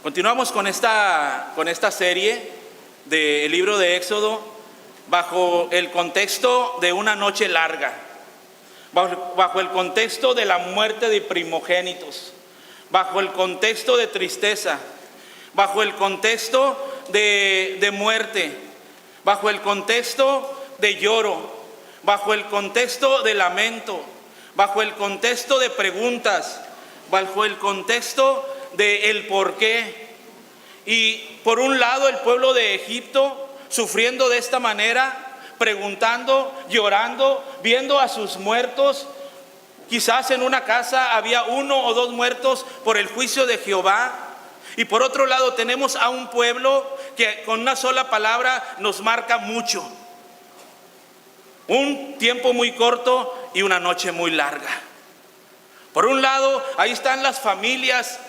Continuamos con esta serie del libro de Éxodo bajo el contexto de una noche larga, bajo el contexto de la muerte de primogénitos, bajo el contexto de tristeza, bajo el contexto de muerte, bajo el contexto de lloro, bajo el contexto de lamento, bajo el contexto de preguntas, bajo el contexto de el por qué. Y por un lado el pueblo de Egipto sufriendo de esta manera, preguntando, llorando, viendo a sus muertos. Quizás en una casa había 1 o 2 muertos por el juicio de Jehová. Y por otro lado tenemos a un pueblo que con una sola palabra nos marca mucho. Un tiempo muy corto y una noche muy larga. Por un lado, ahí están las familias,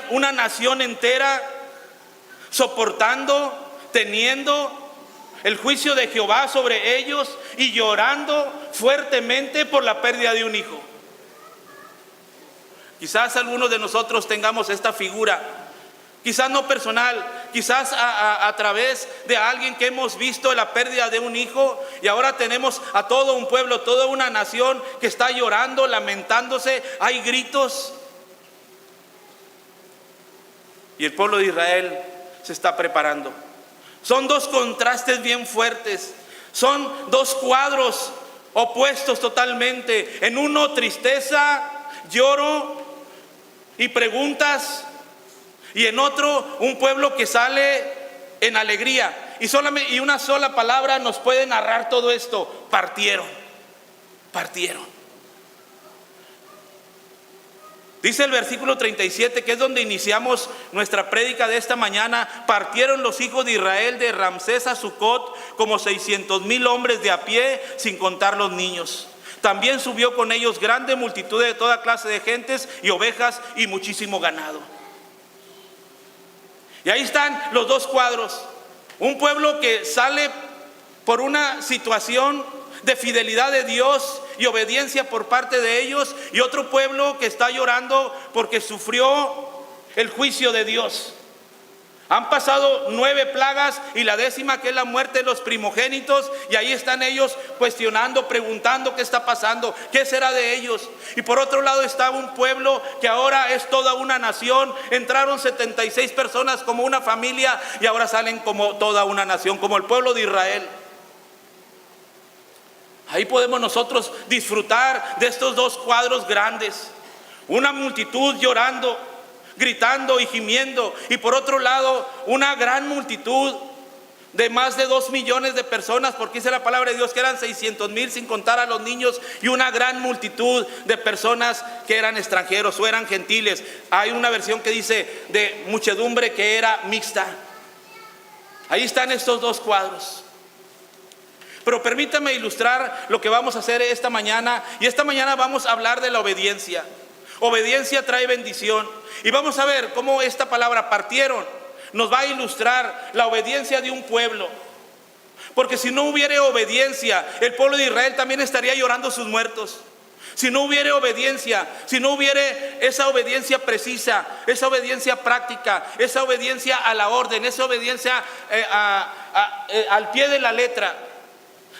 una nación entera, soportando, teniendo el juicio de Jehová sobre ellos y llorando fuertemente por la pérdida de un hijo. Quizás algunos de nosotros tengamos esta figura, quizás no personal, quizás a través de alguien que hemos visto la pérdida de un hijo, y ahora tenemos a todo un pueblo, toda una nación que está llorando, lamentándose, hay gritos. Y el pueblo de Israel se está preparando. Son 2 contrastes bien fuertes, son 2 cuadros opuestos totalmente. En uno tristeza, lloro y preguntas, y en otro un pueblo que sale en alegría. Y una sola palabra nos puede narrar todo esto: partieron. Dice el versículo 37, que es donde iniciamos nuestra prédica de esta mañana: partieron los hijos de Israel de Ramsés a Sucot como 600,000 hombres de a pie, sin contar los niños. También subió con ellos grande multitud de toda clase de gentes y ovejas y muchísimo ganado. Y ahí están los 2 cuadros. Un pueblo que sale por una situación de fidelidad de Dios y obediencia por parte de ellos, y otro pueblo que está llorando porque sufrió el juicio de Dios. Han pasado 9 plagas y la 10ª, que es la muerte de los primogénitos, y ahí están ellos cuestionando, preguntando qué está pasando, qué será de ellos. Y por otro lado está un pueblo que ahora es toda una nación. Entraron 76 personas como una familia y ahora salen como toda una nación, como el pueblo de Israel. Ahí podemos nosotros disfrutar de estos 2 cuadros grandes: una multitud llorando, gritando y gimiendo, y por otro lado una gran multitud de más de 2 millones de personas, porque dice la palabra de Dios que eran 600,000 sin contar a los niños, y una gran multitud de personas que eran extranjeros o eran gentiles. Hay una versión que dice de muchedumbre que era mixta. Ahí están estos 2 cuadros. Pero permítame ilustrar lo que vamos a hacer esta mañana. Y esta mañana vamos a hablar de la obediencia. Obediencia trae bendición. Y vamos a ver cómo esta palabra partieron nos va a ilustrar la obediencia de un pueblo. Porque si no hubiera obediencia, el pueblo de Israel también estaría llorando sus muertos. Si no hubiera obediencia, si no hubiera esa obediencia precisa, esa obediencia práctica, esa obediencia a la orden, esa obediencia al pie de la letra,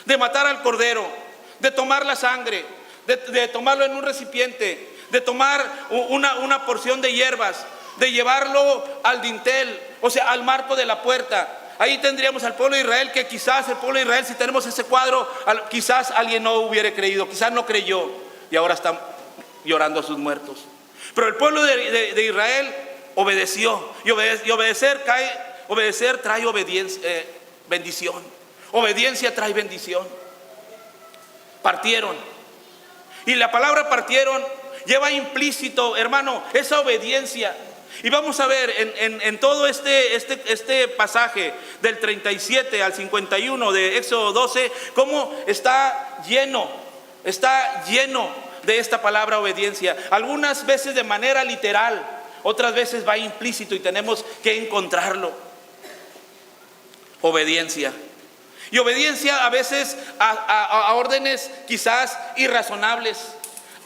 de matar al cordero, de tomar la sangre, de tomarlo en un recipiente, de tomar una porción de hierbas, de llevarlo al dintel, o sea, al marco de la puerta. Ahí tendríamos al pueblo de Israel, que quizás el pueblo de Israel, si tenemos ese cuadro, quizás alguien no hubiera creído, quizás no creyó, y ahora están llorando a sus muertos. Pero el pueblo de Israel obedeció, y obedecer trae bendición. Obediencia trae bendición. Partieron. Y la palabra partieron lleva implícito, hermano, esa obediencia. Y vamos a ver en todo este pasaje del 37 al 51 de Éxodo 12, cómo está lleno de esta palabra obediencia. Algunas veces de manera literal, otras veces va implícito y tenemos que encontrarlo. Obediencia. Y obediencia a veces a órdenes quizás irrazonables.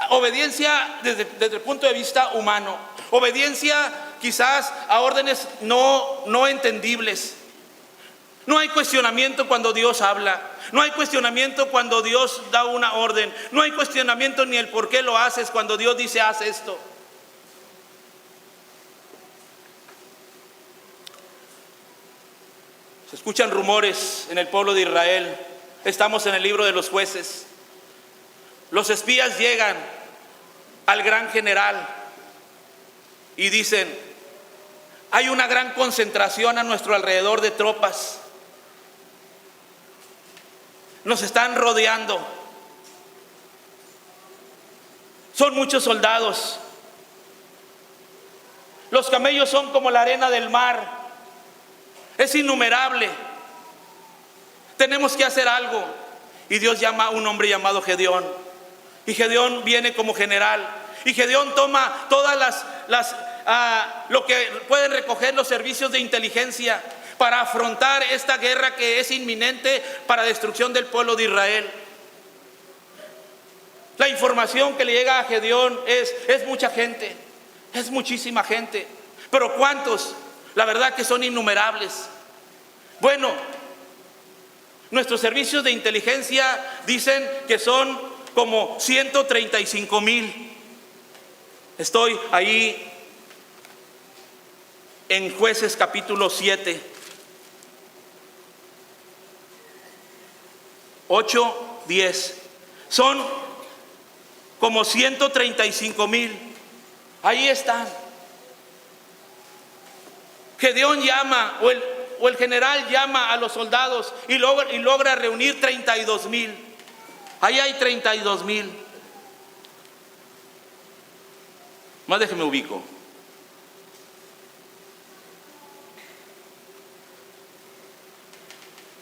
Obediencia desde el punto de vista humano. Obediencia quizás a órdenes no entendibles. No hay cuestionamiento cuando Dios habla. No hay cuestionamiento cuando Dios da una orden. No hay cuestionamiento ni el por qué lo haces cuando Dios dice haz esto. Se escuchan rumores en el pueblo de Israel. Estamos en el libro de los Jueces. Los espías llegan al gran general y dicen: hay una gran concentración a nuestro alrededor de tropas. Nos están rodeando. Son muchos soldados. Los camellos son como la arena del mar. Es innumerable. Tenemos que hacer algo. Y Dios llama a un hombre llamado Gedeón. Y Gedeón viene como general. Y Gedeón toma todas lo que pueden recoger los servicios de inteligencia para afrontar esta guerra que es inminente para destrucción del pueblo de Israel. La información que le llega a Gedeón es mucha gente, es muchísima gente. Pero ¿cuántos? La verdad que son innumerables. Bueno, nuestros servicios de inteligencia dicen que son como 135,000. Estoy ahí en Jueces capítulo 7. 8, 10. Son como 135,000. Ahí están. Gedeón llama, o el general llama a los soldados y logra reunir 32,000. Ahí hay 32,000. Más déjeme ubico.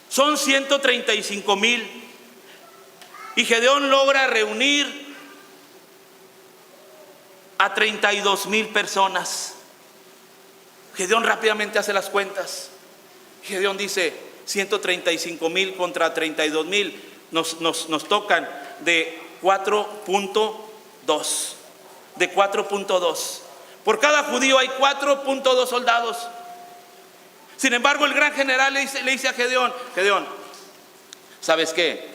Son 135,000. Y Gedeón logra reunir a 32,000 personas. Gedeón rápidamente hace las cuentas. Gedeón dice: 135,000 contra 32,000 nos tocan de 4.2. De 4.2. Por cada judío hay 4.2 soldados. Sin embargo, el gran general le dice a Gedeón: Gedeón, ¿sabes qué?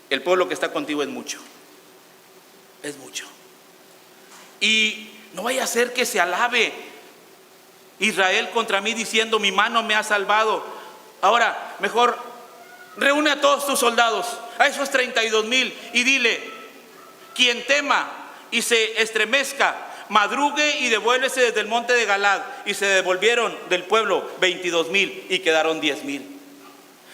El pueblo que está contigo es mucho. Es mucho. Y no vaya a ser que se alabe Israel contra mí diciendo: mi mano me ha salvado. Ahora, mejor reúne a todos tus soldados, a esos 32,000, y dile: quien tema y se estremezca, madrugue y devuélvese desde el monte de Galad. Y se devolvieron del pueblo 22,000 y quedaron 10,000.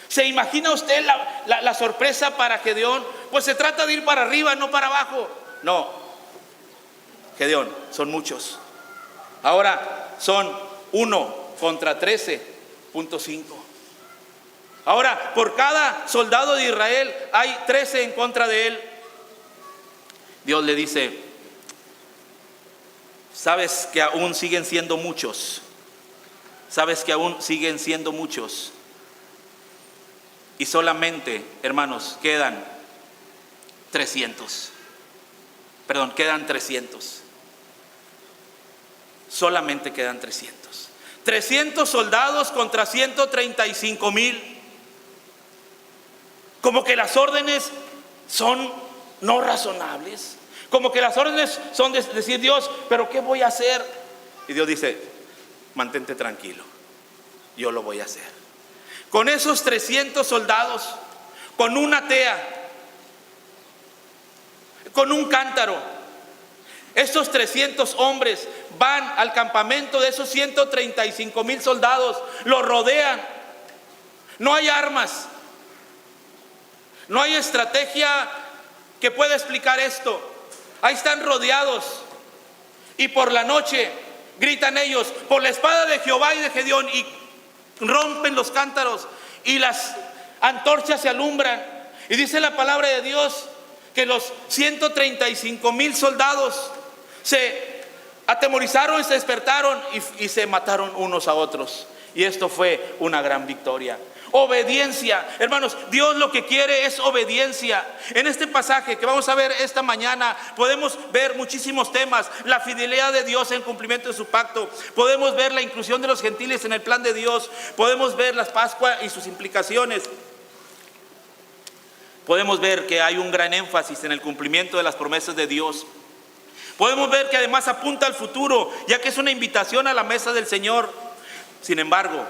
¿Se imagina usted la sorpresa para Gedeón? Pues se trata de ir para arriba, no para abajo. No, Gedeón, son muchos. Ahora son 1 contra 13.5. Ahora, por cada soldado de Israel hay 13 en contra de él. Dios le dice: sabes que aún siguen siendo muchos. Sabes que aún siguen siendo muchos. Y solamente, hermanos, quedan 300. Perdón, quedan 300. Solamente quedan 300. 300 soldados contra 135,000. Como que las órdenes son no razonables. Como que las órdenes son de decir: Dios, ¿pero qué voy a hacer? Y Dios dice: mantente tranquilo, yo lo voy a hacer. Con esos 300 soldados, con una tea, con un cántaro, estos 300 hombres van al campamento de esos 135,000 soldados, los rodean. No hay armas, no hay estrategia que pueda explicar esto. Ahí están rodeados. Y por la noche gritan ellos: por la espada de Jehová y de Gedeón. Y rompen los cántaros y las antorchas se alumbran. Y dice la palabra de Dios que los 135,000 soldados se atemorizaron, se despertaron y se mataron unos a otros. Y esto fue una gran victoria. Obediencia. Hermanos, Dios lo que quiere es obediencia. En este pasaje que vamos a ver esta mañana podemos ver muchísimos temas. La fidelidad de Dios en cumplimiento de su pacto. Podemos ver la inclusión de los gentiles en el plan de Dios. Podemos ver las Pascuas y sus implicaciones. Podemos ver que hay un gran énfasis en el cumplimiento de las promesas de Dios. Podemos ver que además apunta al futuro, ya que es una invitación a la mesa del Señor. Sin embargo,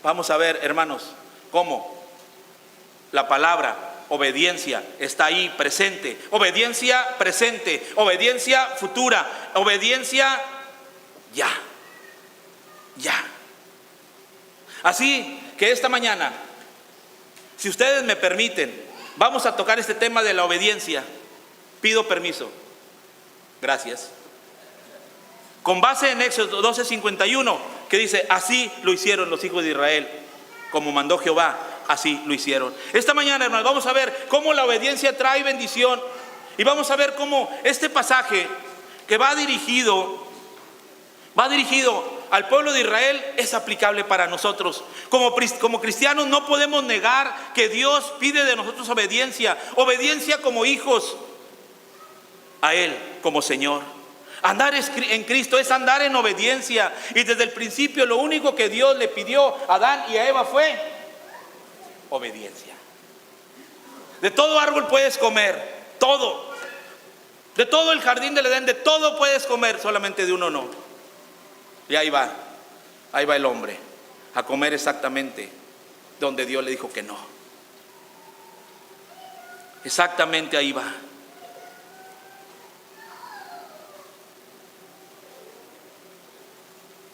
vamos a ver, hermanos, cómo la palabra obediencia está ahí presente. Obediencia presente, obediencia futura, obediencia ya. Así que esta mañana, si ustedes me permiten, vamos a tocar este tema de la obediencia. Pido permiso. Gracias. Con base en Éxodo 12:51, que dice: así lo hicieron los hijos de Israel, como mandó Jehová, así lo hicieron. Esta mañana, hermanos, vamos a ver cómo la obediencia trae bendición. Y vamos a ver cómo este pasaje que va dirigido al pueblo de Israel es aplicable para nosotros. Como cristianos no podemos negar que Dios pide de nosotros obediencia. Obediencia como hijos a Él como Señor. Andar en Cristo es andar en obediencia. Y desde el principio lo único que Dios le pidió a Adán y a Eva fue obediencia. De todo árbol puedes comer, todo. De todo el jardín del Edén, de todo puedes comer, solamente de uno no. Y ahí va el hombre a comer exactamente donde Dios le dijo que no. Exactamente ahí va.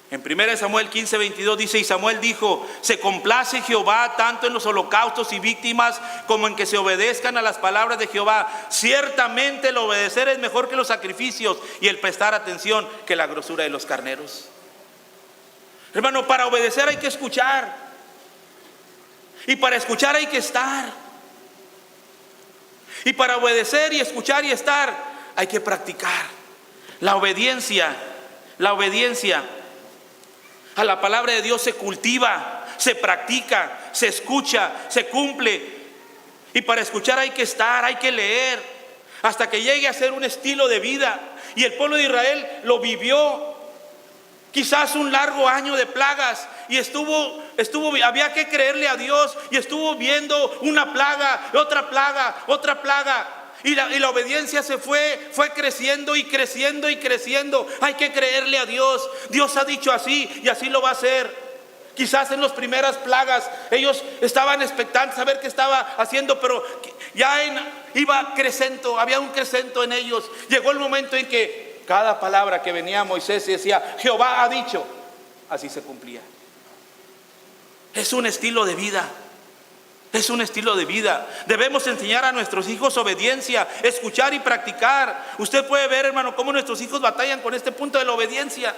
En 1 Samuel 15:22 dice: y Samuel dijo: se complace Jehová tanto en los holocaustos y víctimas como en que se obedezcan a las palabras de Jehová. Ciertamente el obedecer es mejor que los sacrificios, y el prestar atención que la grosura de los carneros. Hermano, para obedecer hay que escuchar, y para escuchar hay que estar, y para obedecer y escuchar y estar hay que practicar. La obediencia a la palabra de Dios se cultiva, se practica, se escucha, se cumple. Y para escuchar hay que estar, hay que leer, hasta que llegue a ser un estilo de vida. Y el pueblo de Israel lo vivió. Quizás un largo año de plagas, y había que creerle a Dios, y estuvo viendo una plaga, otra plaga. Y la obediencia fue creciendo y creciendo y creciendo. Hay que creerle a Dios. Dios ha dicho así y así lo va a hacer. Quizás en las primeras plagas ellos estaban expectantes a ver qué estaba haciendo, pero ya iba crecendo, había un crecento en ellos. Llegó el momento en que cada palabra que venía a Moisés y decía: Jehová ha dicho, así se cumplía. Es un estilo de vida. Es un estilo de vida. Debemos enseñar a nuestros hijos obediencia, escuchar y practicar. Usted puede ver, hermano, cómo nuestros hijos batallan con este punto de la obediencia.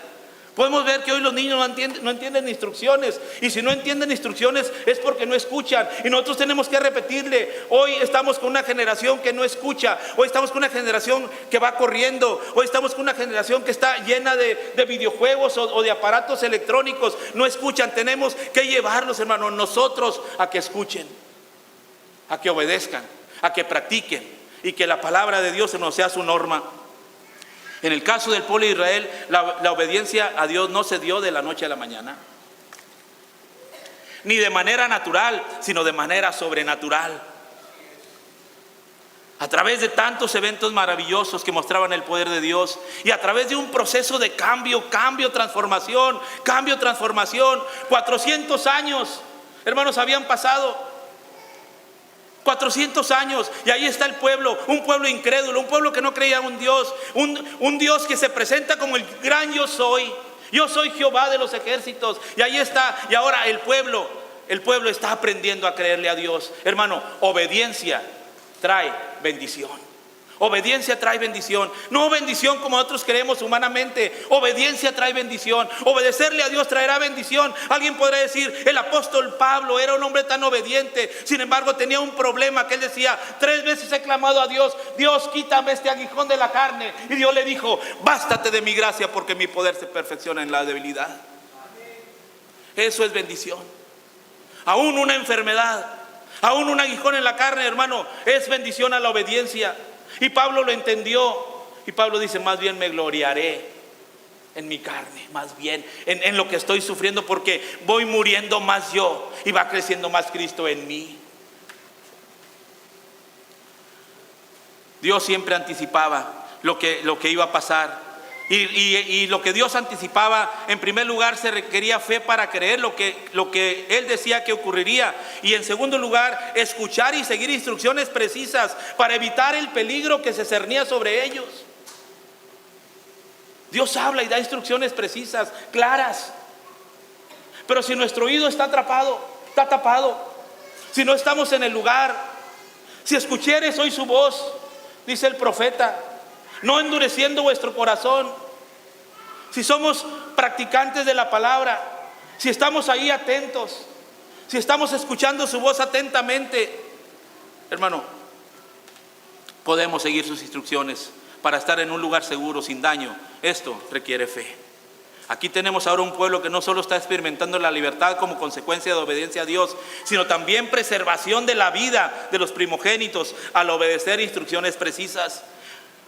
Podemos ver que hoy los niños no entienden instrucciones. Y si no entienden instrucciones es porque no escuchan. Y nosotros tenemos que repetirle. Hoy estamos con una generación que no escucha. Hoy estamos con una generación que va corriendo. Hoy estamos con una generación que está llena de videojuegos o de aparatos electrónicos. No escuchan. Tenemos que llevarlos, hermanos, nosotros a que escuchen, a que obedezcan, a que practiquen, y que la palabra de Dios nos sea su norma. En el caso del pueblo de Israel, la obediencia a Dios no se dio de la noche a la mañana, ni de manera natural, sino de manera sobrenatural. A través de tantos eventos maravillosos que mostraban el poder de Dios, y a través de un proceso de cambio, transformación. 400 años, hermanos, habían pasado. 400 años, y ahí está el pueblo, un pueblo incrédulo, un pueblo que no creía en un Dios, un Dios que se presenta como el gran yo soy Jehová de los ejércitos. Y ahí está, y ahora el pueblo está aprendiendo a creerle a Dios. Hermano, obediencia trae bendición. Obediencia trae bendición. No bendición como nosotros creemos humanamente. Obediencia trae bendición. Obedecerle a Dios traerá bendición. Alguien podrá decir: el apóstol Pablo era un hombre tan obediente, sin embargo tenía un problema, que él decía: 3 veces he clamado a Dios: Dios, quítame este aguijón de la carne. Y Dios le dijo: bástate de mi gracia, porque mi poder se perfecciona en la debilidad. Eso es bendición. aún una enfermedad, aún un aguijón en la carne, hermano, es bendición a la obediencia. Y Pablo lo entendió. Y Pablo dice, más bien me gloriaré en mi carne, más bien en lo que estoy sufriendo, porque voy muriendo más yo y va creciendo más Cristo en mí. Dios siempre anticipaba lo que iba a pasar. Y lo que Dios anticipaba, en primer lugar se requería fe para creer lo que Él decía que ocurriría. Y en segundo lugar, escuchar y seguir instrucciones precisas para evitar el peligro que se cernía sobre ellos. Dios habla y da instrucciones precisas, claras. Pero si nuestro oído está tapado, si no estamos en el lugar, si escuchares hoy su voz, dice el profeta, no endureciendo vuestro corazón. Si somos practicantes de la palabra, si estamos ahí atentos, si estamos escuchando su voz atentamente, hermano, podemos seguir sus instrucciones para estar en un lugar seguro, sin daño. Esto requiere fe. Aquí tenemos ahora un pueblo que no solo está experimentando la libertad como consecuencia de obediencia a Dios, sino también preservación de la vida de los primogénitos al obedecer instrucciones precisas.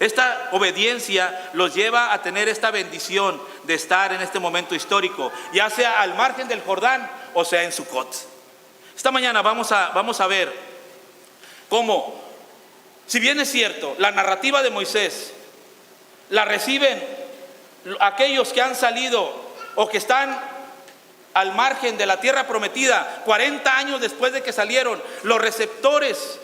Esta obediencia los lleva a tener esta bendición de estar en este momento histórico, ya sea al margen del Jordán o sea en Sucot. Esta mañana vamos a ver cómo, si bien es cierto, la narrativa de Moisés la reciben aquellos que han salido o que están al margen de la tierra prometida 40 años después de que salieron. Los receptores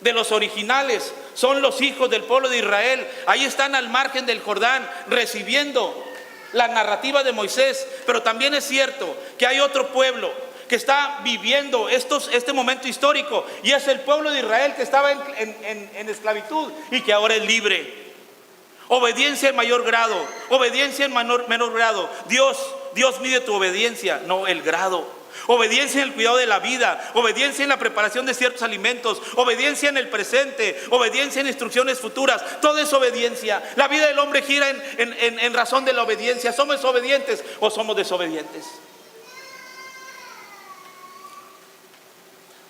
de los originales son los hijos del pueblo de Israel. Ahí están al margen del Jordán recibiendo la narrativa de Moisés. Pero también es cierto que hay otro pueblo que está viviendo este momento histórico, y es el pueblo de Israel que estaba en esclavitud y que ahora es libre. Obediencia en mayor grado, obediencia en menor grado. Dios mide tu obediencia, no el grado. Obediencia en el cuidado de la vida, obediencia en la preparación de ciertos alimentos, obediencia en el presente, obediencia en instrucciones futuras. Todo es obediencia. La vida del hombre gira en razón de la obediencia. ¿Somos obedientes o somos desobedientes?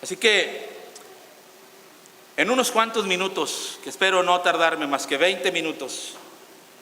Así que en unos cuantos minutos, que espero no tardarme más que 20 minutos,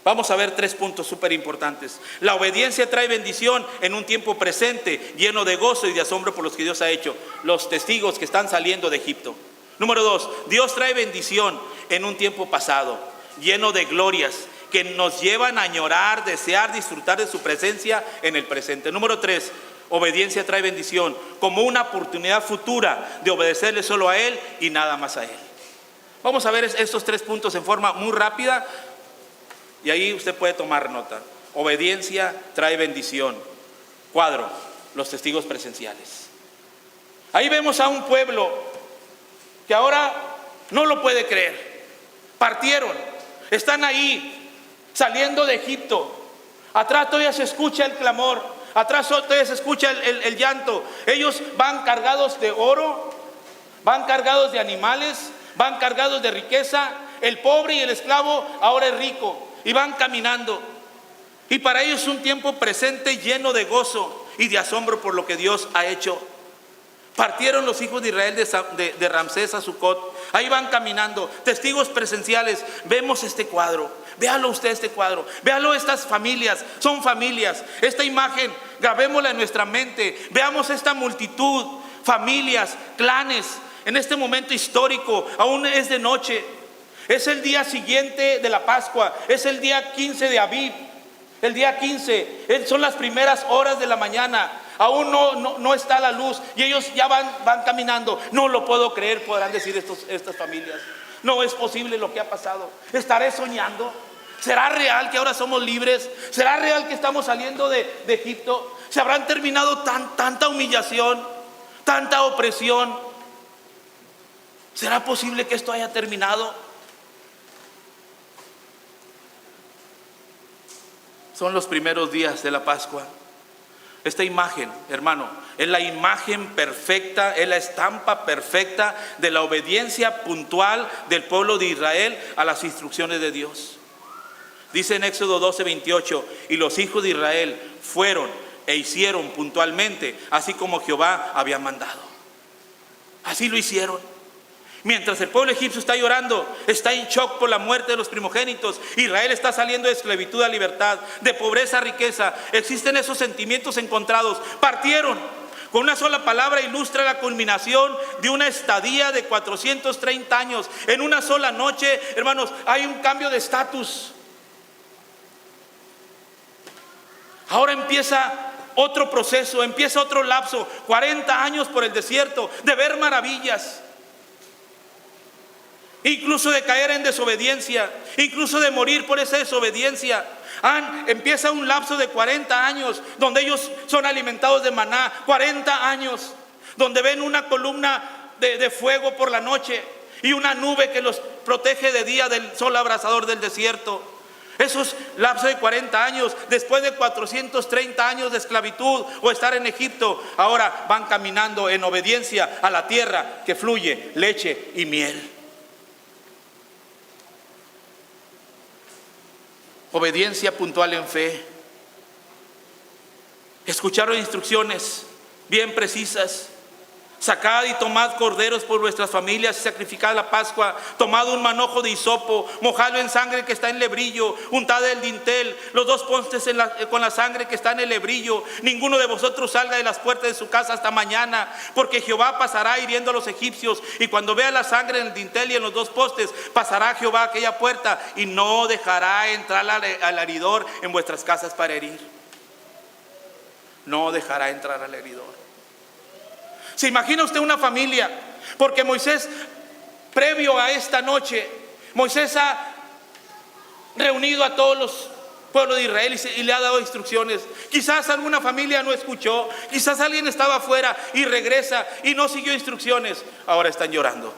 vamos a ver 3 puntos súper importantes. La obediencia trae bendición en un tiempo presente, lleno de gozo y de asombro por los que Dios ha hecho. Los testigos que están saliendo de Egipto. Número 2, Dios trae bendición en un tiempo pasado, lleno de glorias que nos llevan a añorar, desear, disfrutar de su presencia en el presente. Número 3, obediencia trae bendición como una oportunidad futura de obedecerle solo a Él y nada más a Él. Vamos a ver estos 3 puntos en forma muy rápida y ahí usted puede tomar nota. Obediencia trae bendición. Cuadro, los testigos presenciales. Ahí vemos a un pueblo que ahora no lo puede creer. Partieron, están ahí saliendo de Egipto. Atrás todavía se escucha el clamor, atrás todavía se escucha el llanto. Ellos van cargados de oro, van cargados de animales, van cargados de riqueza. El pobre y el esclavo ahora es rico y van caminando. Y para ellos es un tiempo presente lleno de gozo y de asombro por lo que Dios ha hecho. Partieron los hijos de Israel de Ramsés a Sucot. Ahí van caminando, testigos presenciales. Vemos este cuadro. Véalo usted, este cuadro. Véalo, estas familias. Son familias. Esta imagen, grabémosla en nuestra mente. Veamos esta multitud, familias, clanes. En este momento histórico, aún es de noche. Es el día siguiente de la Pascua. Es el día 15 de Abib. El día 15, son las primeras horas de la mañana. Aún no está la luz y ellos ya van caminando. No lo puedo creer, podrán decir estas familias. No es posible lo que ha pasado. ¿Estaré soñando? ¿Será real que ahora somos libres? ¿Será real que estamos saliendo de Egipto? ¿Se habrán terminado tanta humillación, tanta opresión? ¿Será posible que esto haya terminado? Son los primeros días de la Pascua. Esta imagen, hermano, es la imagen perfecta, es la estampa perfecta de la obediencia puntual del pueblo de Israel a las instrucciones de Dios. Dice en Éxodo 12:28, y los hijos de Israel fueron e hicieron puntualmente, así como Jehová había mandado. Así lo hicieron. Mientras el pueblo egipcio está llorando, está en shock por la muerte de los primogénitos, Israel está saliendo de esclavitud a libertad, de pobreza a riqueza. Existen esos sentimientos encontrados. Partieron. Con una sola palabra ilustra la culminación de una estadía de 430 años. En una sola noche, hermanos, hay un cambio de estatus. Ahora empieza otro proceso, empieza otro lapso, 40 años por el desierto, de ver maravillas, incluso de caer en desobediencia, incluso de morir por esa desobediencia. Empieza un lapso de 40 años donde ellos son alimentados de maná, 40 años donde ven una columna de fuego por la noche y una nube que los protege de día del sol abrasador del desierto. Esos lapsos de 40 años, después de 430 años de esclavitud o estar en Egipto, ahora van caminando en obediencia a la tierra que fluye leche y miel. Obediencia puntual en fe. Escucharon instrucciones bien precisas. Sacad y tomad corderos por vuestras familias y sacrificad la Pascua. Tomad un manojo de hisopo, mojadlo en sangre que está en lebrillo, untad el dintel, los 2 postes con la sangre que está en el lebrillo. Ninguno de vosotros salga de las puertas de su casa hasta mañana, porque Jehová pasará hiriendo a los egipcios, y cuando vea la sangre en el dintel y en los 2 postes, pasará Jehová a aquella puerta y no dejará entrar al heridor en vuestras casas para herir. No dejará entrar al heridor. ¿Se imagina usted una familia? Porque Moisés, previo a esta noche, Moisés ha reunido a todos los pueblos de Israel y le ha dado instrucciones. Quizás alguna familia no escuchó, quizás alguien estaba afuera y regresa y no siguió instrucciones. Ahora están llorando,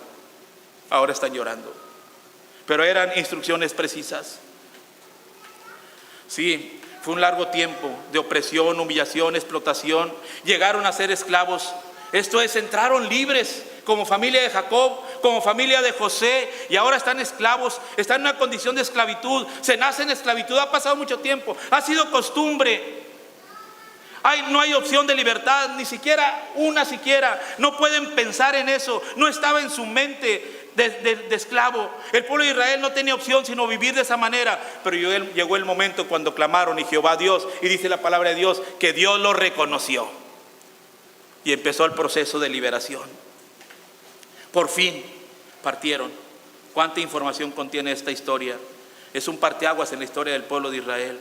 pero eran instrucciones precisas. Sí, fue un largo tiempo de opresión, humillación, explotación. Llegaron a ser esclavos. Esto es, entraron libres como familia de Jacob, como familia de José, y ahora están esclavos, están en una condición de esclavitud. Se nace en esclavitud, ha pasado mucho tiempo, ha sido costumbre. No hay opción de libertad, ni siquiera no pueden pensar en eso, no estaba en su mente de esclavo. El pueblo de Israel no tenía opción sino vivir de esa manera, pero llegó el momento cuando clamaron y Jehová Dios, y dice la palabra de Dios que Dios lo reconoció. Y empezó el proceso de liberación. Por fin partieron. ¿Cuánta información contiene esta historia? Es un parteaguas en la historia del pueblo de Israel.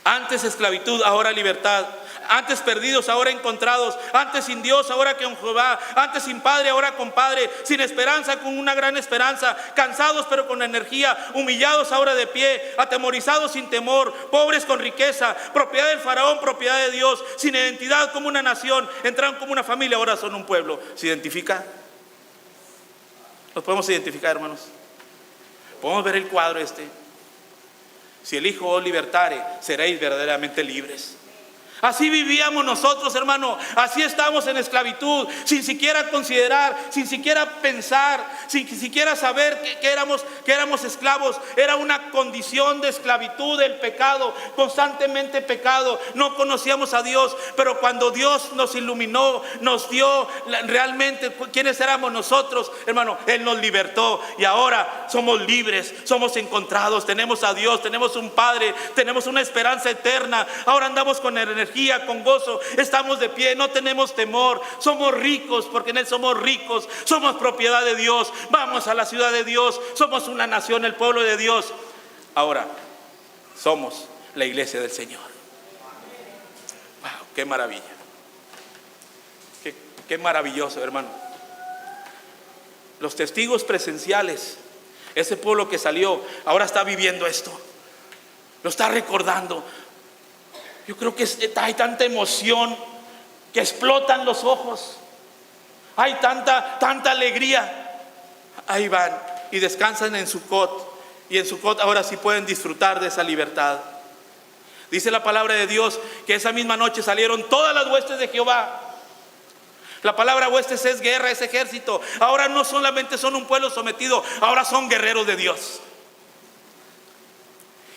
Antes esclavitud, ahora libertad. Antes perdidos, ahora encontrados. Antes sin Dios, ahora con Jehová. Antes sin padre, ahora con padre. Sin esperanza, con una gran esperanza. Cansados pero con energía. Humillados, ahora de pie. Atemorizados sin temor. Pobres con riqueza. Propiedad del faraón, propiedad de Dios. Sin identidad como una nación. Entraron como una familia, ahora son un pueblo. ¿Se identifica? ¿Nos podemos identificar, hermanos? Podemos ver el cuadro este. Si el Hijo os libertare, seréis verdaderamente libres. Así vivíamos nosotros, hermano. Así estábamos en esclavitud, sin siquiera considerar, sin siquiera pensar, sin siquiera saber que éramos esclavos. Era una condición de esclavitud, del pecado, constantemente pecado. No conocíamos a Dios, pero cuando Dios nos iluminó, nos dio realmente quiénes éramos nosotros, hermano, Él nos libertó y ahora somos libres, somos encontrados, tenemos a Dios, tenemos un Padre, tenemos una esperanza eterna. Ahora andamos con energía, con gozo, estamos de pie, no tenemos temor, somos ricos porque en Él somos ricos, somos propiedad de Dios, vamos a la ciudad de Dios, somos una nación, el pueblo de Dios. Ahora somos la iglesia del Señor. Wow, qué maravilla, qué maravilloso, hermano. Los testigos presenciales, ese pueblo que salió, ahora está viviendo esto, lo está recordando. Yo creo que hay tanta emoción que explotan los ojos. Hay tanta alegría. Ahí van y descansan en Sucot. Y en Sucot ahora sí pueden disfrutar de esa libertad. Dice la palabra de Dios que esa misma noche salieron todas las huestes de Jehová. La palabra huestes es guerra, es ejército. Ahora no solamente son un pueblo sometido, ahora son guerreros de Dios.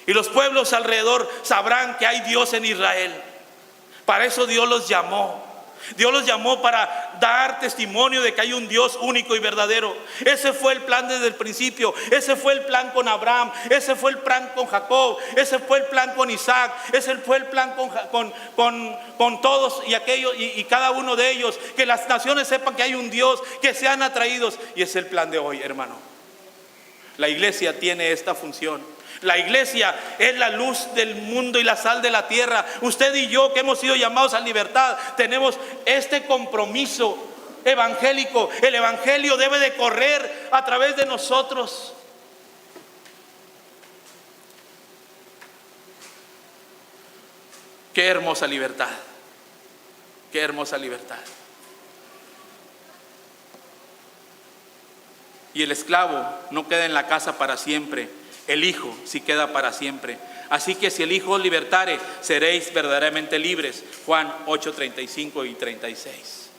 Y los pueblos alrededor sabrán que hay Dios en Israel. Para eso Dios los llamó. Dios los llamó para dar testimonio de que hay un Dios único y verdadero. Ese fue el plan desde el principio. Ese fue el plan con Abraham. Ese fue el plan con Jacob. Ese fue el plan con Isaac. Ese fue el plan con todos y aquellos y cada uno de ellos. Que las naciones sepan que hay un Dios, que sean atraídos. Y es el plan de hoy, hermano. La iglesia tiene esta función. La iglesia es la luz del mundo y la sal de la tierra. Usted y yo, que hemos sido llamados a libertad, tenemos este compromiso evangélico. El evangelio debe de correr a través de nosotros. Qué hermosa libertad. Qué hermosa libertad. Y el esclavo no queda en la casa para siempre. El Hijo sí queda para siempre. Así que si el Hijo os libertare, seréis verdaderamente libres. Juan 8, 35 y 36.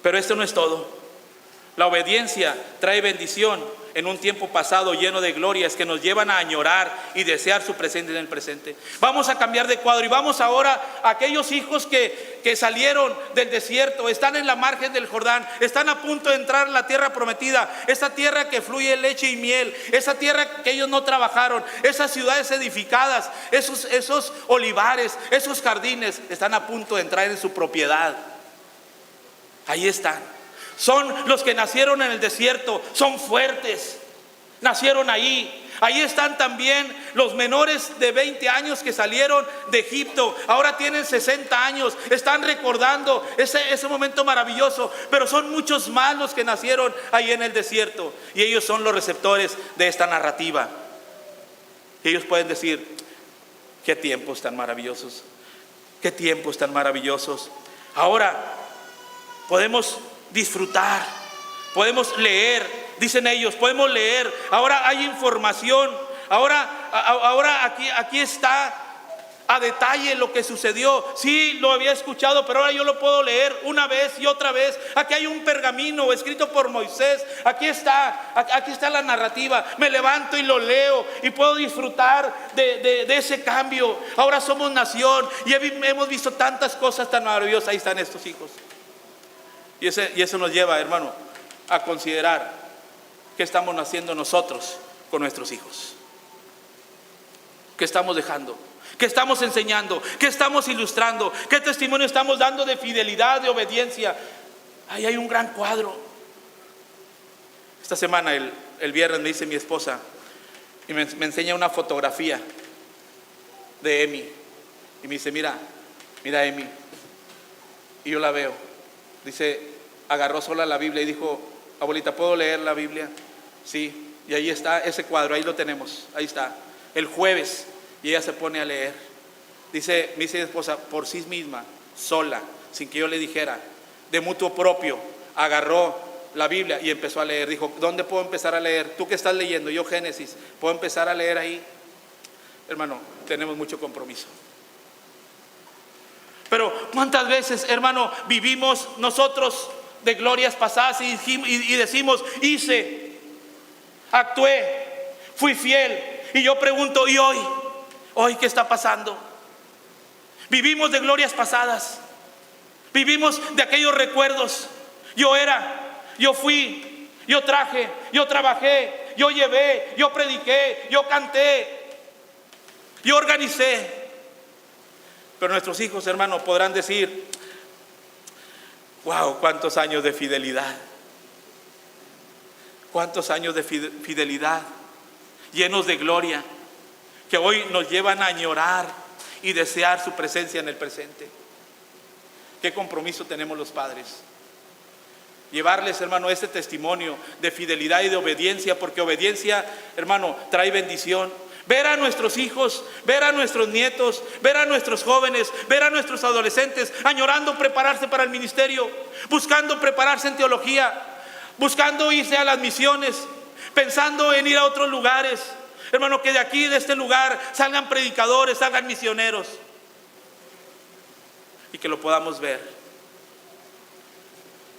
Pero esto no es todo. La obediencia trae bendición en un tiempo pasado lleno de glorias que nos llevan a añorar y desear su presencia en el presente. Vamos a cambiar de cuadro y vamos ahora a aquellos hijos que salieron del desierto, están en la margen del Jordán, están a punto de entrar en la tierra prometida, esa tierra que fluye leche y miel, esa tierra que ellos no trabajaron, esas ciudades edificadas, esos olivares, esos jardines, están a punto de entrar en su propiedad. Ahí están. Son los que nacieron en el desierto, son fuertes, nacieron ahí. Ahí están también los menores de 20 años que salieron de Egipto, ahora tienen 60 años, están recordando ese momento maravilloso. Pero son muchos más los que nacieron ahí en el desierto, y ellos son los receptores de esta narrativa. Y ellos pueden decir: qué tiempos tan maravillosos, qué tiempos tan maravillosos. Ahora podemos disfrutar, podemos leer, dicen ellos, podemos leer. Ahora hay información. Ahora aquí está a detalle lo que sucedió. Sí, lo había escuchado, pero ahora yo lo puedo leer una vez y otra vez. Aquí hay un pergamino escrito por Moisés. Aquí está la narrativa. Me levanto y lo leo y puedo disfrutar de ese cambio. Ahora somos nación y hemos visto tantas cosas tan maravillosas. Ahí están estos hijos. Y eso nos lleva, hermano, a considerar qué estamos haciendo nosotros con nuestros hijos. ¿Qué estamos dejando? ¿Qué estamos enseñando? ¿Qué estamos ilustrando? ¿Qué testimonio estamos dando de fidelidad, de obediencia? Ahí hay un gran cuadro. Esta semana, el viernes, me dice mi esposa y me enseña una fotografía de Emi. Y me dice: mira Emi. Y yo la veo. Dice, agarró sola la Biblia y dijo: abuelita, ¿puedo leer la Biblia? Sí. Y ahí está ese cuadro, ahí lo tenemos, ahí está. El jueves, y ella se pone a leer. Me dice mi esposa, por sí misma, sola, sin que yo le dijera, de mutuo propio, agarró la Biblia y empezó a leer. Dijo: ¿dónde puedo empezar a leer? Tú que estás leyendo, yo Génesis, ¿puedo empezar a leer ahí? Hermano, tenemos mucho compromiso. Pero ¿cuántas veces, hermano, vivimos nosotros de glorias pasadas y decimos: hice, actué, fui fiel? Y yo pregunto: ¿y hoy? ¿Hoy qué está pasando? Vivimos de glorias pasadas, vivimos de aquellos recuerdos. Yo era, yo fui, yo traje, yo trabajé, yo llevé, yo prediqué, yo canté, yo organicé. Pero nuestros hijos, hermanos, podrán decir: wow, cuántos años de fidelidad. Cuántos años de fidelidad, llenos de gloria, que hoy nos llevan a añorar y desear su presencia en el presente. Qué compromiso tenemos los padres. Llevarles, hermano, este testimonio de fidelidad y de obediencia, porque obediencia, hermano, trae bendición. Ver a nuestros hijos, ver a nuestros nietos, ver a nuestros jóvenes, ver a nuestros adolescentes añorando prepararse para el ministerio, buscando prepararse en teología, buscando irse a las misiones, pensando en ir a otros lugares. Hermano, que de aquí, de este lugar, salgan predicadores, salgan misioneros, y que lo podamos ver.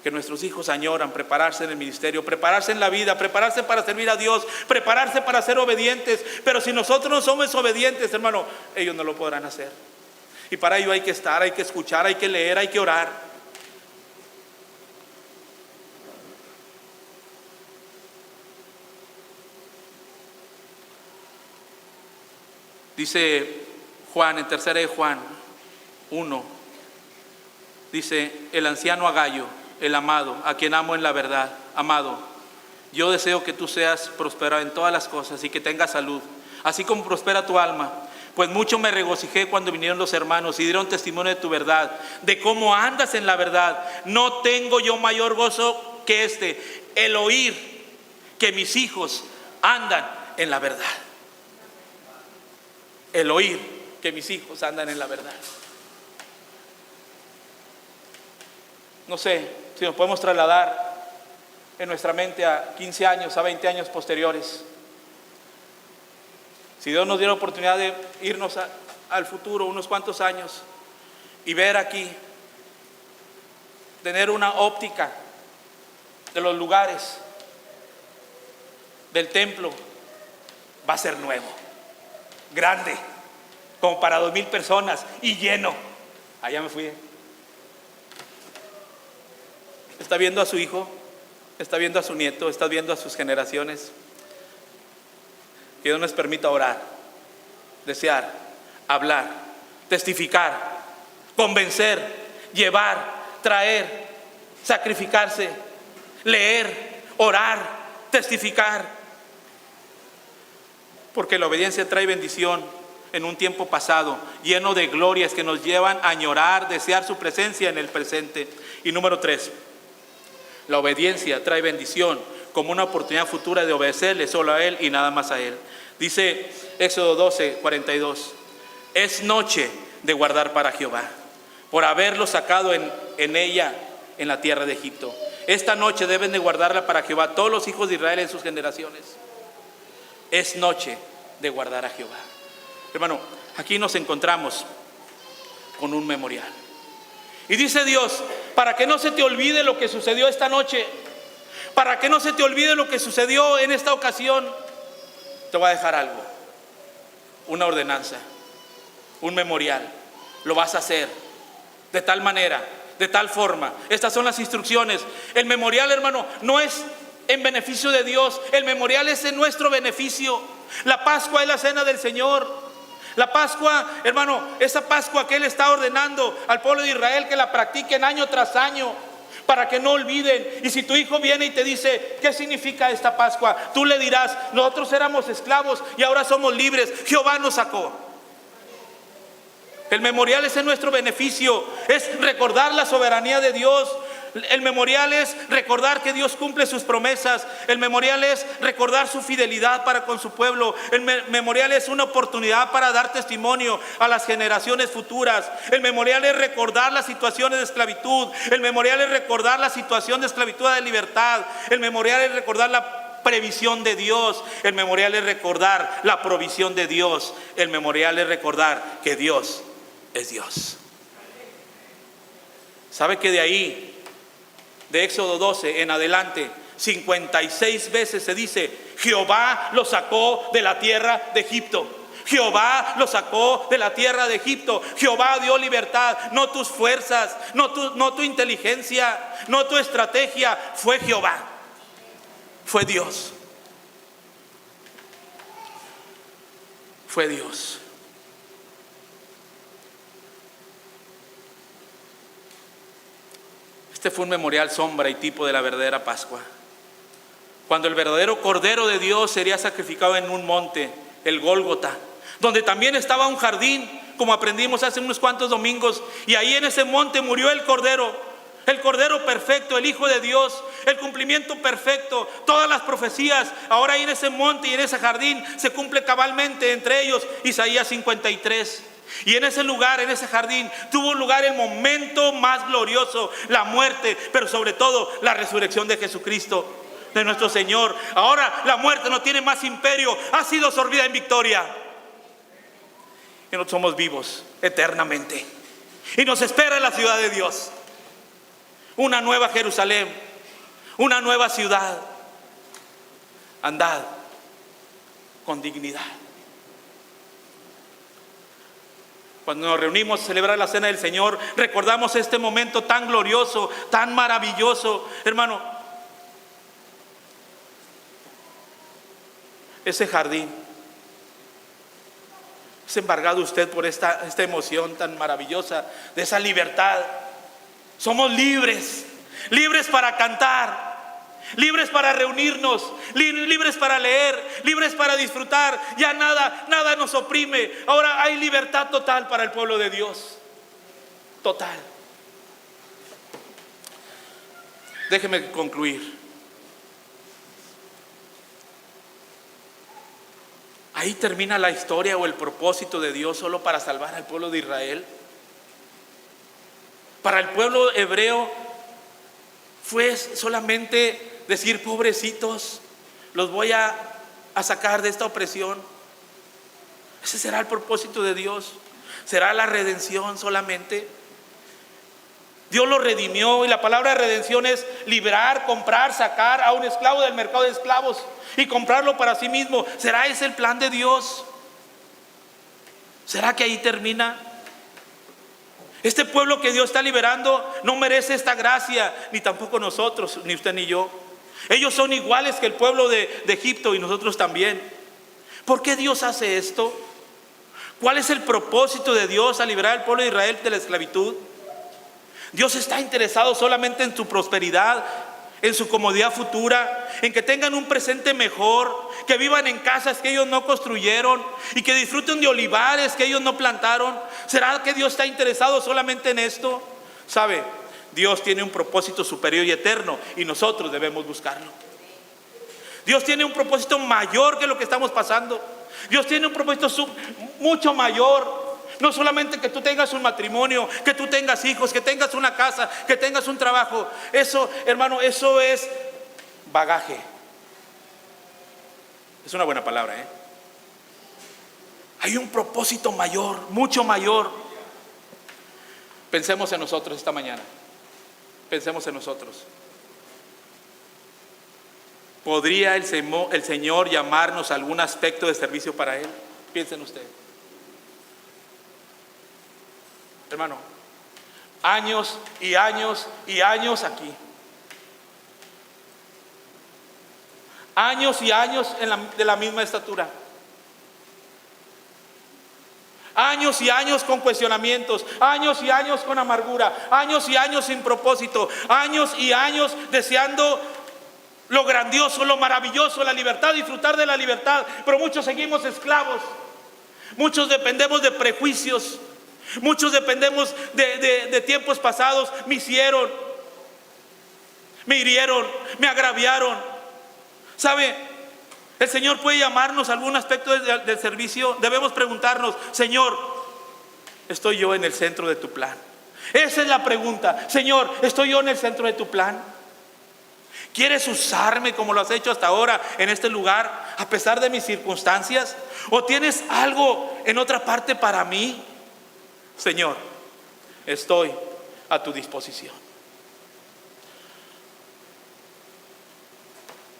Que nuestros hijos añoran prepararse en el ministerio, prepararse en la vida, prepararse para servir a Dios, prepararse para ser obedientes. Pero si nosotros no somos obedientes, hermano, ellos no lo podrán hacer. Y para ello hay que estar, hay que escuchar, hay que leer, hay que orar. Dice Juan, en 3 de Juan 1, dice: el anciano Agayo, el amado, a quien amo en la verdad, amado, yo deseo que tú seas prosperado en todas las cosas y que tengas salud, así como prospera tu alma. Pues mucho me regocijé cuando vinieron los hermanos y dieron testimonio de tu verdad, de cómo andas en la verdad. No tengo yo mayor gozo que este, el oír que mis hijos andan en la verdad. El oír que mis hijos andan en la verdad. No sé si nos podemos trasladar en nuestra mente a 15 años, a 20 años posteriores. Si Dios nos diera la oportunidad de irnos al futuro unos cuantos años y ver aquí, tener una óptica de los lugares del templo, va a ser nuevo, grande, como para 2,000 personas y lleno. Allá me fui. Está viendo a su hijo, está viendo a su nieto, está viendo a sus generaciones. Que Dios nos permita orar, desear, hablar, testificar, convencer, llevar, traer, sacrificarse, leer, orar, testificar. Porque la obediencia trae bendición en un tiempo pasado, lleno de glorias que nos llevan a añorar, desear su presencia en el presente. Y número 3, la obediencia trae bendición como una oportunidad futura de obedecerle solo a Él y nada más a Él. Dice Éxodo 12, 42: es noche de guardar para Jehová, por haberlo sacado en ella, en la tierra de Egipto. Esta noche deben de guardarla para Jehová todos los hijos de Israel en sus generaciones. Es noche de guardar a Jehová. Hermano, aquí nos encontramos con un memorial. Y dice Dios: para que no se te olvide lo que sucedió esta noche, para que no se te olvide lo que sucedió en esta ocasión, te voy a dejar algo, una ordenanza, un memorial. Lo vas a hacer de tal manera, de tal forma. Estas son las instrucciones. El memorial, hermano, no es en beneficio de Dios, el memorial es en nuestro beneficio. La Pascua es la cena del Señor. La Pascua, hermano, esa Pascua que Él está ordenando al pueblo de Israel que la practiquen año tras año, para que no olviden. Y si tu hijo viene y te dice: ¿qué significa esta Pascua?, tú le dirás: nosotros éramos esclavos y ahora somos libres, Jehová nos sacó. El memorial es en nuestro beneficio, es recordar la soberanía de Dios. El memorial es recordar que Dios cumple sus promesas. El memorial es recordar su fidelidad para con su pueblo. El memorial es una oportunidad para dar testimonio a las generaciones futuras. El memorial es recordar las situaciones de esclavitud. El memorial es recordar la situación de esclavitud a de libertad. El memorial es recordar la previsión de Dios. El memorial es recordar la provisión de Dios. El memorial es recordar que Dios es Dios. ¿Sabe que de ahí, de Éxodo 12 en adelante, 56 veces se dice: Jehová lo sacó de la tierra de Egipto? Jehová lo sacó de la tierra de Egipto. Jehová dio libertad, no tus fuerzas, no tu inteligencia, no tu estrategia. Fue Jehová, fue Dios. Fue Dios. Este fue un memorial, sombra y tipo de la verdadera Pascua, cuando el verdadero Cordero de Dios sería sacrificado en un monte, el Gólgota, donde también estaba un jardín, como aprendimos hace unos cuantos domingos. Y ahí en ese monte murió el Cordero perfecto, el Hijo de Dios, el cumplimiento perfecto. Todas las profecías, ahora ahí en ese monte y en ese jardín se cumple cabalmente, entre ellos Isaías 53. Y en ese lugar, en ese jardín, tuvo lugar el momento más glorioso, la muerte, pero sobre todo la resurrección de Jesucristo, de nuestro Señor. Ahora la muerte no tiene más imperio, ha sido absorbida en victoria. Y nosotros somos vivos eternamente. Y nos espera la ciudad de Dios, una nueva Jerusalén, una nueva ciudad. Andad con dignidad. Cuando nos reunimos a celebrar la cena del Señor, recordamos este momento tan glorioso, tan maravilloso. Hermano, ese jardín es embargado usted por esta emoción tan maravillosa, de esa libertad. Somos libres, libres para cantar, libres para reunirnos, libres para leer, libres para disfrutar. Ya nada nos oprime. Ahora hay libertad total para el pueblo de Dios. Total. Déjeme concluir. Ahí termina la historia o el propósito de Dios solo para salvar al pueblo de Israel. Para el pueblo hebreo fue solamente decir: pobrecitos, los voy a sacar de esta opresión. Ese será el propósito de Dios. Será la redención solamente. Dios lo redimió, y la palabra redención es liberar, comprar, sacar a un esclavo del mercado de esclavos y comprarlo para sí mismo. ¿Será ese el plan de Dios? ¿Será que ahí termina? Este pueblo que Dios está liberando no merece esta gracia, ni tampoco nosotros, ni usted ni yo. Ellos son iguales que el pueblo de Egipto, y nosotros también. ¿Por qué Dios hace esto? ¿Cuál es el propósito de Dios al liberar al pueblo de Israel de la esclavitud? Dios está interesado solamente en su prosperidad, en su comodidad futura, en que tengan un presente mejor, que vivan en casas que ellos no construyeron y que disfruten de olivares que ellos no plantaron. ¿Será que Dios está interesado solamente en esto? ¿Sabe? Dios tiene un propósito superior y eterno, y nosotros debemos buscarlo. Dios tiene un propósito mayor que lo que estamos pasando. Dios tiene un propósito mucho mayor. No solamente que tú tengas un matrimonio, que tú tengas hijos, que tengas una casa, que tengas un trabajo. Eso, hermano, eso es bagaje. Es una buena palabra, ¿eh? Hay un propósito mayor, mucho mayor. Pensemos en nosotros esta mañana. Pensemos en nosotros. ¿Podría el Señor llamarnos a algún aspecto de servicio para Él? Piensen ustedes. Hermano, años y años y años aquí. Años y años de la misma estatura. Años y años con cuestionamientos, años y años con amargura, años y años sin propósito, años y años deseando lo grandioso, lo maravilloso, la libertad, disfrutar de la libertad. Pero muchos seguimos esclavos, muchos dependemos de prejuicios, muchos dependemos de tiempos pasados. Me hicieron, me hirieron, me agraviaron. ¿Sabe? El Señor puede llamarnos a algún aspecto del servicio. Debemos preguntarnos: Señor, ¿estoy yo en el centro de tu plan? Esa es la pregunta. Señor, ¿estoy yo en el centro de tu plan? ¿Quieres usarme como lo has hecho hasta ahora en este lugar, a pesar de mis circunstancias? ¿O tienes algo en otra parte para mí? Señor, estoy a tu disposición.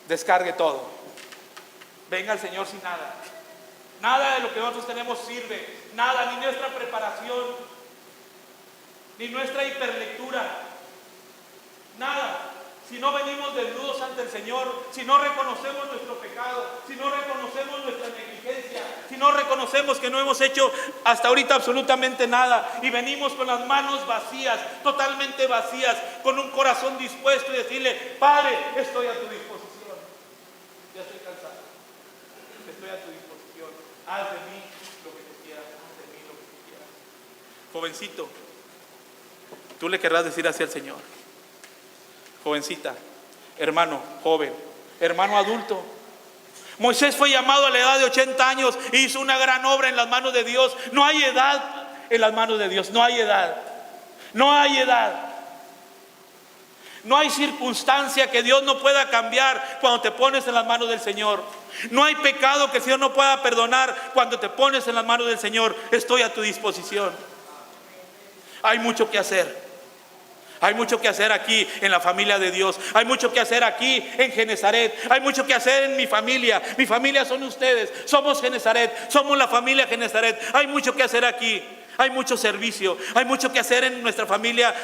Descargue todo. Venga al Señor sin nada. Nada de lo que nosotros tenemos sirve. Nada, ni nuestra preparación, ni nuestra hiperlectura. Nada. Si no venimos desnudos ante el Señor, si no reconocemos nuestro pecado, si no reconocemos nuestra negligencia, si no reconocemos que no hemos hecho hasta ahorita absolutamente nada, y venimos con las manos vacías, totalmente vacías, con un corazón dispuesto, y decirle: Padre, estoy a tu disposición. Ya estoy cansado. Estoy a tu disposición. Haz de mí lo que tú quieras. Haz de mí lo que tú quieras. Jovencito, tú le querrás decir así al Señor. Jovencita, hermano joven, hermano adulto. Moisés fue llamado a la edad de 80 años e hizo una gran obra en las manos de Dios. No hay edad en las manos de Dios. No hay edad. No hay edad. No hay circunstancia que Dios no pueda cambiar cuando te pones en las manos del Señor. No hay pecado que el Señor no pueda perdonar cuando te pones en las manos del Señor. Estoy a tu disposición. Hay mucho que hacer. Hay mucho que hacer aquí en la familia de Dios. Hay mucho que hacer aquí en Genezaret. Hay mucho que hacer en mi familia. Mi familia son ustedes. Somos Genezaret. Somos la familia Genezaret. Hay mucho que hacer aquí. hay mucho servicio, hay mucho que hacer en nuestra familia.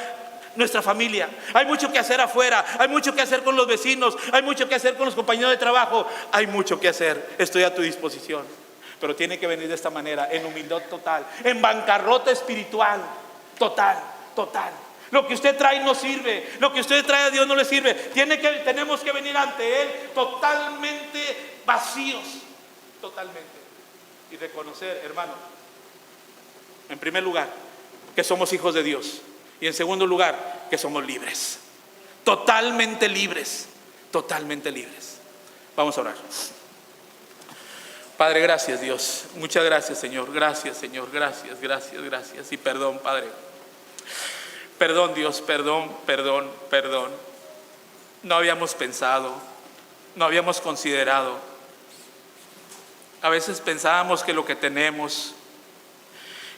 Hay mucho que hacer afuera, hay mucho que hacer con los vecinos, hay mucho que hacer con los compañeros de trabajo, hay mucho que hacer. Estoy a tu disposición, pero tiene que venir de esta manera, en humildad total, en bancarrota espiritual total. Lo que usted trae no sirve, lo que usted trae a Dios no le sirve. Tenemos que venir ante Él totalmente vacíos, totalmente, y reconocer, hermano, en primer lugar, que somos hijos de Dios. Y en segundo lugar, que somos libres. Totalmente libres. Totalmente libres. Vamos a orar. Padre, gracias Dios. Muchas gracias Señor. Gracias Señor. Gracias. Y perdón, Padre. Perdón Dios. Perdón. No habíamos pensado. No habíamos considerado. A veces pensábamos que lo que tenemos,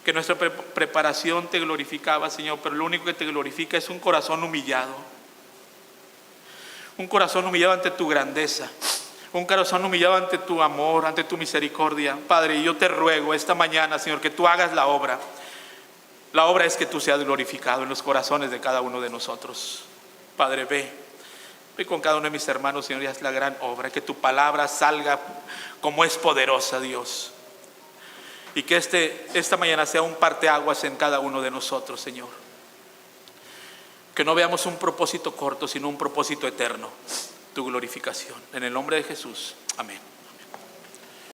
que nuestra preparación te glorificaba, Señor, pero lo único que te glorifica es un corazón humillado. Un corazón humillado ante tu grandeza. Un corazón humillado ante tu amor, ante tu misericordia. Padre, y yo te ruego esta mañana, Señor, que tú hagas la obra. La obra es que tú seas glorificado en los corazones de cada uno de nosotros. Padre, ve con cada uno de mis hermanos, Señor, y haz la gran obra. Que tu palabra salga como es poderosa, Dios. Y que esta mañana sea un parteaguas en cada uno de nosotros, Señor. Que no veamos un propósito corto, sino un propósito eterno. Tu glorificación. En el nombre de Jesús. Amén.